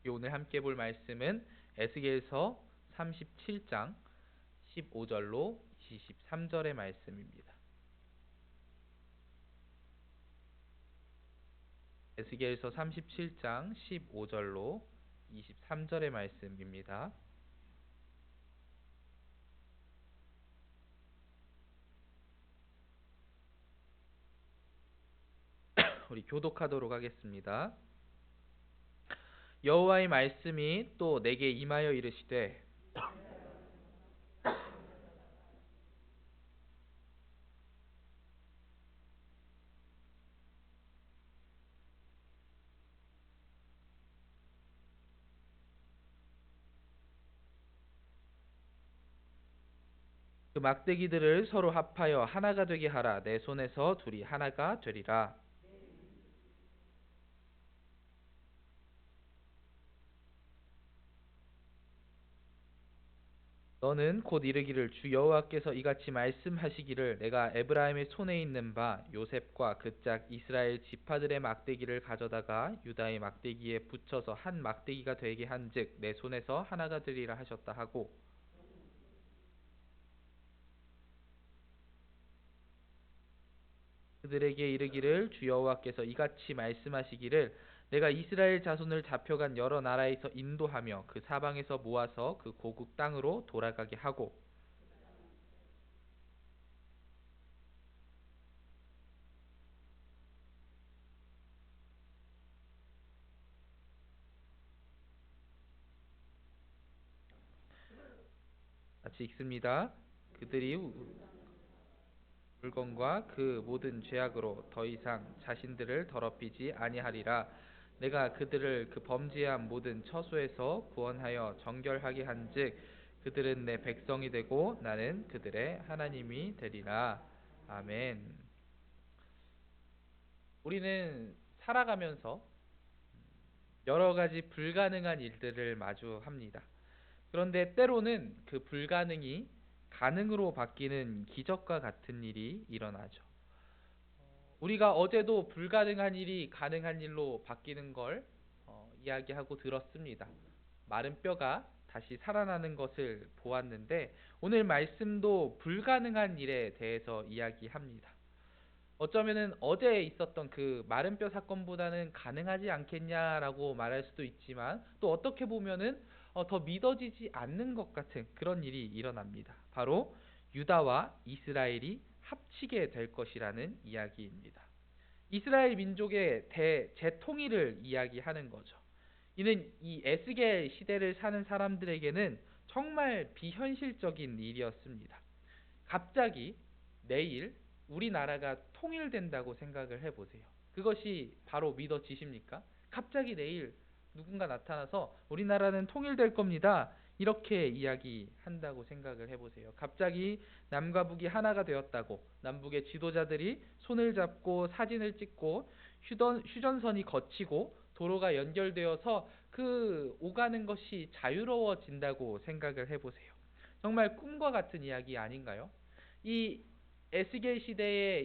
오늘 함께 볼 말씀은 에스겔서 37장 15절로 23절의 말씀입니다. 에스겔서 37장 15절로 23절의 말씀입니다. 우리 교독하도록 하겠습니다. 여호와의 말씀이 또 내게 임하여 이르시되 그 막대기들을 서로 합하여 하나가 되게 하라. 내 손에서 둘이 하나가 되리라. 너는 곧 이르기를 주 여호와께서 이같이 말씀하시기를 내가 에브라임의 손에 있는 바 요셉과 그 짝 이스라엘 지파들의 막대기를 가져다가 유다의 막대기에 붙여서 한 막대기가 되게 한즉 내 손에서 하나가 되리라 하셨다 하고 그들에게 이르기를 주 여호와께서 이같이 말씀하시기를 내가 이스라엘 자손을 잡혀간 여러 나라에서 인도하며 그 사방에서 모아서 그 고국 땅으로 돌아가게 하고 같이 읽습니다. 그들이 물건과 그 모든 죄악으로 더 이상 자신들을 더럽히지 아니하리라. 내가 그들을 그 범죄한 모든 처소에서 구원하여 정결하게 한즉 그들은 내 백성이 되고 나는 그들의 하나님이 되리라. 아멘. 우리는 살아가면서 여러 가지 불가능한 일들을 마주합니다. 그런데 때로는 그 불가능이 가능으로 바뀌는 기적과 같은 일이 일어나죠. 우리가 어제도 불가능한 일이 가능한 일로 바뀌는 걸 이야기하고 들었습니다. 마른 뼈가 다시 살아나는 것을 보았는데 오늘 말씀도 불가능한 일에 대해서 이야기합니다. 어쩌면은 어제 있었던 그 마른 뼈 사건보다는 가능하지 않겠냐라고 말할 수도 있지만 또 어떻게 보면은 더 믿어지지 않는 것 같은 그런 일이 일어납니다. 바로 유다와 이스라엘이 합치게 될 것이라는 이야기입니다. 이스라엘 민족의 재통일을 이야기하는 거죠. 이는 이 에스겔 시대를 사는 사람들에게는 정말 비현실적인 일이었습니다. 갑자기 내일 우리나라가 통일된다고 생각을 해보세요. 그것이 바로 믿어지십니까? 갑자기 내일 누군가 나타나서 우리나라는 통일될 겁니다. 이렇게 이야기한다고 생각을 해보세요. 갑자기 남과 북이 하나가 되었다고 남북의 지도자들이 손을 잡고 사진을 찍고 휴전선이 거치고 도로가 연결되어서 그 오가는 것이 자유로워진다고 생각을 해보세요. 정말 꿈과 같은 이야기 아닌가요? 이 에스겔 시대에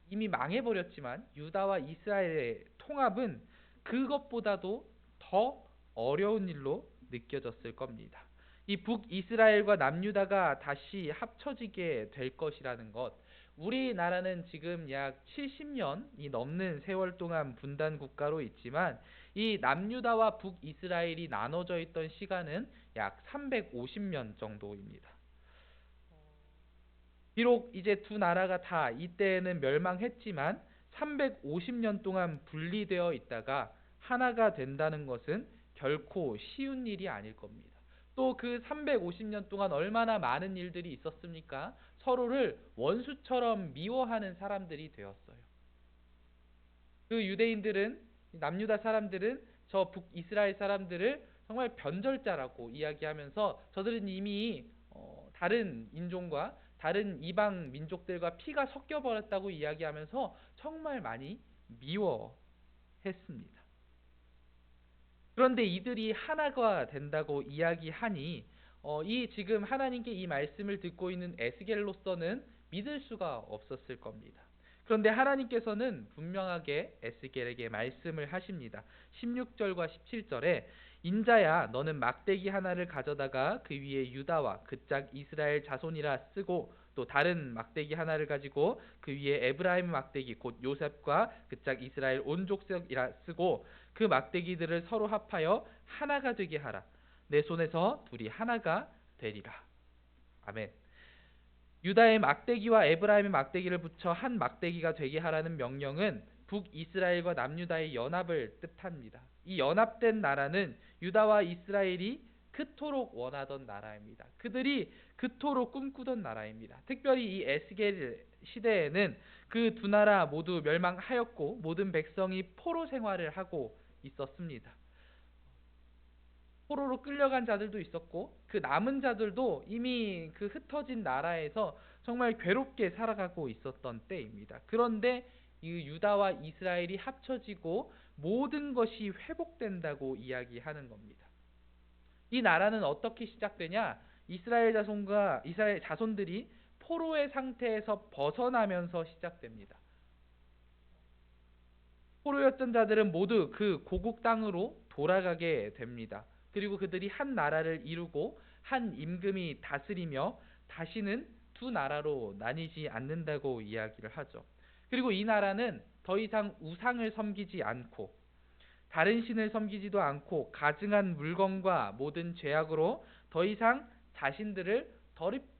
이미 망해버렸지만 유다와 이스라엘의 통합은 그것보다도 더 어려운 일로 느껴졌을 겁니다. 이 북이스라엘과 남유다가 다시 합쳐지게 될 것이라는 것. 우리나라는 지금 약 70년이 넘는 세월 동안 분단 국가로 있지만 이 남유다와 북이스라엘이 나눠져 있던 시간은 약 350년 정도입니다. 비록 이제 두 나라가 다 이때에는 멸망했지만 350년 동안 분리되어 있다가 하나가 된다는 것은 결코 쉬운 일이 아닐 겁니다. 또 그 350년 동안 얼마나 많은 일들이 있었습니까? 서로를 원수처럼 미워하는 사람들이 되었어요. 그 유대인들은 남유다 사람들은 저 북이스라엘 사람들을 정말 변절자라고 이야기하면서 저들은 이미 다른 인종과 다른 이방 민족들과 피가 섞여 버렸다고 이야기하면서 정말 많이 미워했습니다. 그런데 이들이 하나가 된다고 이야기하니 이 지금 하나님께 이 말씀을 듣고 있는 에스겔로서는 믿을 수가 없었을 겁니다. 그런데 하나님께서는 분명하게 에스겔에게 말씀을 하십니다. 16절과 17절에 인자야 너는 막대기 하나를 가져다가 그 위에 유다와 그 짝 이스라엘 자손이라 쓰고 또 다른 막대기 하나를 가지고 그 위에 에브라임 막대기 곧 요셉과 그 짝 이스라엘 온 족속이라 쓰고 그 막대기들을 서로 합하여 하나가 되게 하라. 내 손에서 둘이 하나가 되리라. 아멘. 유다의 막대기와 에브라임의 막대기를 붙여 한 막대기가 되게 하라는 명령은 북이스라엘과 남유다의 연합을 뜻합니다. 이 연합된 나라는 유다와 이스라엘이 그토록 원하던 나라입니다. 그들이 그토록 꿈꾸던 나라입니다. 특별히 이 에스겔 시대에는 그 두 나라 모두 멸망하였고 모든 백성이 포로 생활을 하고 있었습니다. 포로로 끌려간 자들도 있었고 그 남은 자들도 이미 그 흩어진 나라에서 정말 괴롭게 살아가고 있었던 때입니다. 그런데 이 유다와 이스라엘이 합쳐지고 모든 것이 회복된다고 이야기하는 겁니다. 이 나라는 어떻게 시작되냐? 이스라엘 자손들이 포로의 상태에서 벗어나면서 시작됩니다. 포로였던 자들은 모두 그 고국 땅으로 돌아가게 됩니다. 그리고 그들이 한 나라를 이루고 한 임금이 다스리며 다시는 두 나라로 나뉘지 않는다고 이야기를 하죠. 그리고 이 나라는 더 이상 우상을 섬기지 않고 다른 신을 섬기지도 않고 가증한 물건과 모든 죄악으로 더 이상 자신들을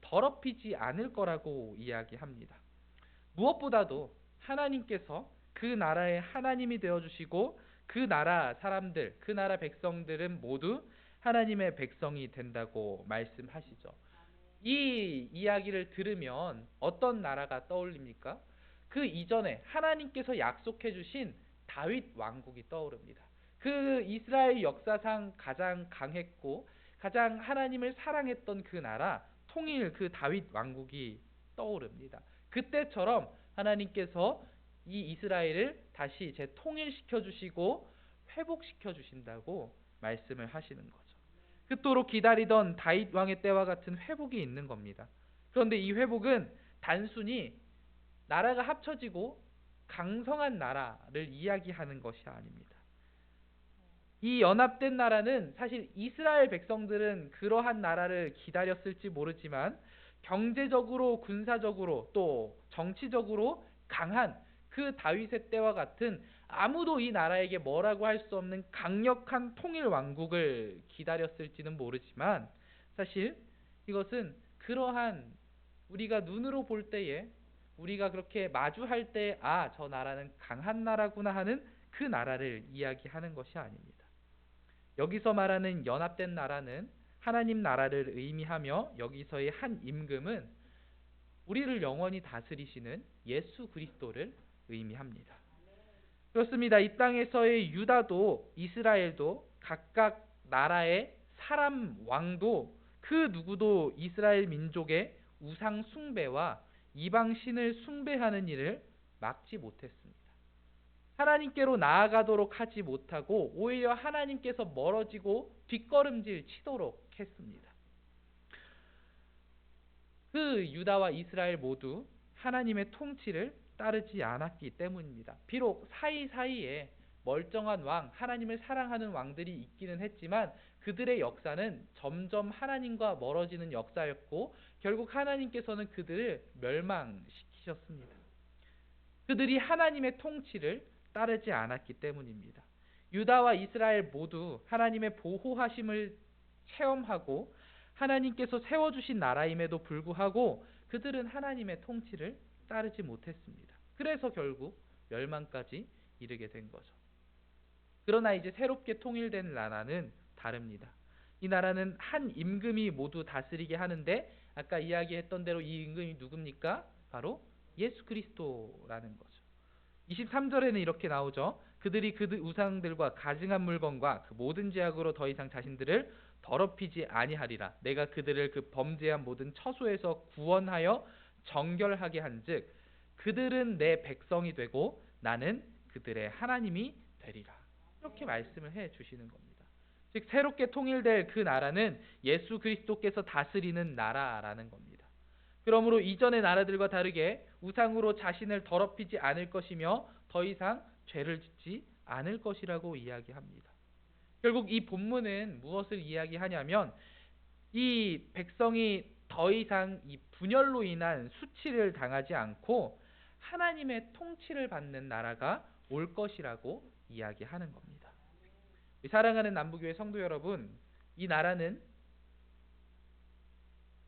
더럽히지 않을 거라고 이야기합니다. 무엇보다도 하나님께서 그 나라의 하나님이 되어주시고 그 나라 사람들, 그 나라 백성들은 모두 하나님의 백성이 된다고 말씀하시죠. 이 이야기를 들으면 어떤 나라가 떠올립니까? 그 이전에 하나님께서 약속해 주신 다윗 왕국이 떠오릅니다. 그 이스라엘 역사상 가장 강했고 가장 하나님을 사랑했던 그 나라 통일 그 다윗 왕국이 떠오릅니다. 그때처럼 하나님께서 이 이스라엘을 다시 재통일시켜 주시고 회복시켜 주신다고 말씀을 하시는 거죠. 그토록 기다리던 다윗 왕의 때와 같은 회복이 있는 겁니다. 그런데 이 회복은 단순히 나라가 합쳐지고 강성한 나라를 이야기하는 것이 아닙니다. 이 연합된 나라는 사실 이스라엘 백성들은 그러한 나라를 기다렸을지 모르지만 경제적으로 군사적으로 또 정치적으로 강한 그 다윗의 때와 같은 아무도 이 나라에게 뭐라고 할 수 없는 강력한 통일 왕국을 기다렸을지는 모르지만 사실 이것은 그러한 우리가 눈으로 볼 때에 우리가 그렇게 마주할 때 아, 저 나라는 강한 나라구나 하는 그 나라를 이야기하는 것이 아닙니다. 여기서 말하는 연합된 나라는 하나님 나라를 의미하며 여기서의 한 임금은 우리를 영원히 다스리시는 예수 그리스도를 의미합니다. 그렇습니다. 이 땅에서의 유다도 이스라엘도 각각 나라의 사람 왕도 그 누구도 이스라엘 민족의 우상 숭배와 이방 신을 숭배하는 일을 막지 못했습니다. 하나님께로 나아가도록 하지 못하고 오히려 하나님께서 멀어지고 뒷걸음질 치도록 했습니다. 그 유다와 이스라엘 모두 하나님의 통치를 따르지 않았기 때문입니다. 비록 사이사이에 멀쩡한 왕, 하나님을 사랑하는 왕들이 있기는 했지만 그들의 역사는 점점 하나님과 멀어지는 역사였고 결국 하나님께서는 그들을 멸망시키셨습니다. 그들이 하나님의 통치를 따르지 않았기 때문입니다. 유다와 이스라엘 모두 하나님의 보호하심을 체험하고 하나님께서 세워주신 나라임에도 불구하고 그들은 하나님의 통치를 따르지 못했습니다. 그래서 결국 멸망까지 이르게 된 거죠. 그러나 이제 새롭게 통일된 나라는 다릅니다. 이 나라는 한 임금이 모두 다스리게 하는데 아까 이야기했던 대로 이 임금이 누굽니까? 바로 예수 그리스도라는 거죠. 23절에는 이렇게 나오죠. 그들이 그 우상들과 가증한 물건과 그 모든 죄악으로 더 이상 자신들을 더럽히지 아니하리라. 내가 그들을 그 범죄한 모든 처소에서 구원하여 정결하게 한즉 그들은 내 백성이 되고 나는 그들의 하나님이 되리라. 이렇게 말씀을 해 주시는 겁니다. 즉 새롭게 통일될 그 나라는 예수 그리스도께서 다스리는 나라라는 겁니다. 그러므로 이전의 나라들과 다르게 우상으로 자신을 더럽히지 않을 것이며 더 이상 죄를 짓지 않을 것이라고 이야기합니다. 결국 이 본문은 무엇을 이야기하냐면 이 백성이 더 이상 이 분열로 인한 수치를 당하지 않고 하나님의 통치를 받는 나라가 올 것이라고 이야기하는 겁니다. 사랑하는 남부교회 성도 여러분, 이 나라는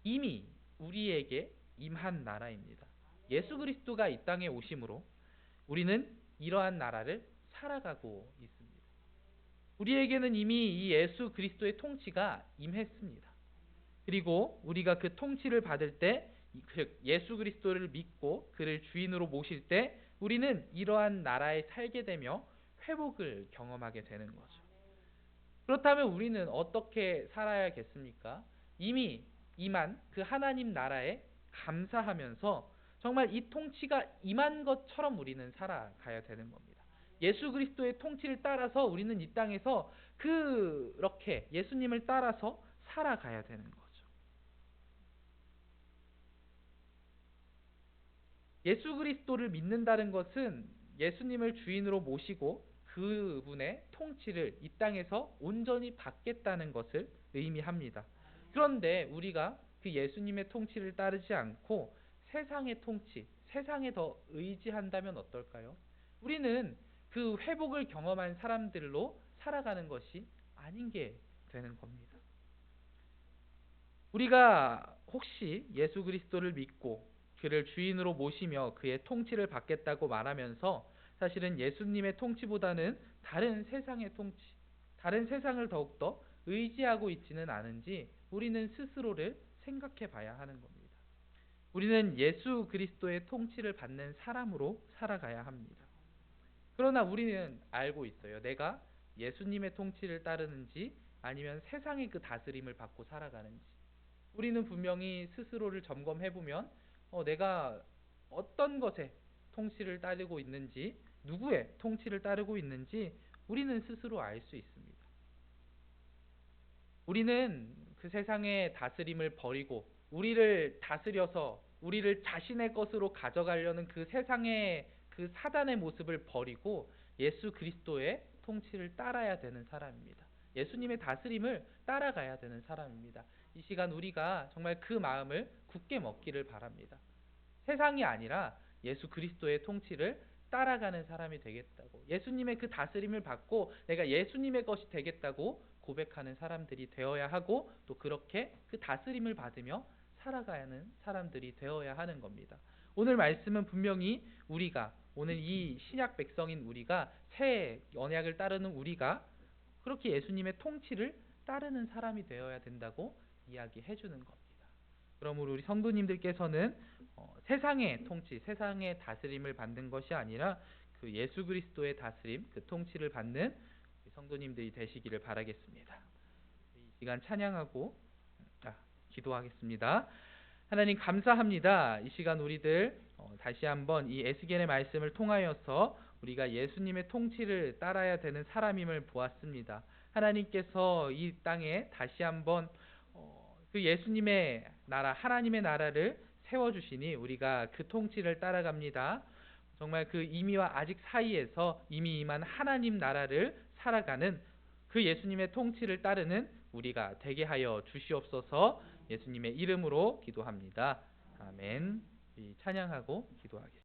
이미 우리에게 임한 나라입니다. 예수 그리스도가 이 땅에 오심으로 우리는 이러한 나라를 살아가고 있습니다. 우리에게는 이미 이 예수 그리스도의 통치가 임했습니다. 그리고 우리가 그 통치를 받을 때 예수 그리스도를 믿고 그를 주인으로 모실 때 우리는 이러한 나라에 살게 되며 회복을 경험하게 되는 거죠. 그렇다면 우리는 어떻게 살아야겠습니까? 이미 임한 그 하나님 나라에 감사하면서 정말 이 통치가 임한 것처럼 우리는 살아가야 되는 겁니다. 예수 그리스도의 통치를 따라서 우리는 이 땅에서 그렇게 예수님을 따라서 살아가야 되는 거죠. 예수 그리스도를 믿는다는 것은 예수님을 주인으로 모시고 그분의 통치를 이 땅에서 온전히 받겠다는 것을 의미합니다. 그런데 우리가 그 예수님의 통치를 따르지 않고 세상의 통치, 세상에 더 의지한다면 어떨까요? 우리는 그 회복을 경험한 사람들로 살아가는 것이 아닌 게 되는 겁니다. 우리가 혹시 예수 그리스도를 믿고 그를 주인으로 모시며 그의 통치를 받겠다고 말하면서 사실은 예수님의 통치보다는 다른 세상의 통치, 다른 세상을 더욱더 의지하고 있지는 않은지 우리는 스스로를 생각해 봐야 하는 겁니다. 우리는 예수 그리스도의 통치를 받는 사람으로 살아가야 합니다. 그러나 우리는 알고 있어요. 내가 예수님의 통치를 따르는지 아니면 세상의 그 다스림을 받고 살아가는지. 우리는 분명히 스스로를 점검해보면 내가 어떤 것에 통치를 따르고 있는지, 누구의 통치를 따르고 있는지 우리는 스스로 알 수 있습니다. 우리는 그 세상의 다스림을 버리고 우리를 다스려서 우리를 자신의 것으로 가져가려는 그 세상의 그 사단의 모습을 버리고 예수 그리스도의 통치를 따라야 되는 사람입니다. 예수님의 다스림을 따라가야 되는 사람입니다. 이 시간 우리가 정말 그 마음을 굳게 먹기를 바랍니다. 세상이 아니라 예수 그리스도의 통치를 따라가는 사람이 되겠다고, 예수님의 그 다스림을 받고 내가 예수님의 것이 되겠다고 고백하는 사람들이 되어야 하고, 또 그렇게 그 다스림을 받으며 살아가는 사람들이 되어야 하는 겁니다. 오늘 말씀은 분명히 우리가, 오늘 이 신약 백성인 우리가, 새 언약을 따르는 우리가 그렇게 예수님의 통치를 따르는 사람이 되어야 된다고 이야기해 주는 겁니다. 그러므로 우리 성도님들께서는 세상의 통치, 세상의 다스림을 받는 것이 아니라 그 예수 그리스도의 다스림, 그 통치를 받는 성도님들이 되시기를 바라겠습니다. 이 시간 찬양하고 기도하겠습니다. 하나님 감사합니다. 이 시간 우리들 다시 한번 이 에스겔의 말씀을 통하여서 우리가 예수님의 통치를 따라야 되는 사람임을 보았습니다. 하나님께서 이 땅에 다시 한번 그 예수님의 나라, 하나님의 나라를 세워주시니 우리가 그 통치를 따라갑니다. 정말 그 이미와 아직 사이에서 이미 임한 하나님 나라를 살아가는 그 예수님의 통치를 따르는 우리가 되게 하여 주시옵소서. 예수님의 이름으로 기도합니다. 아멘. 찬양하고 기도하겠습니다.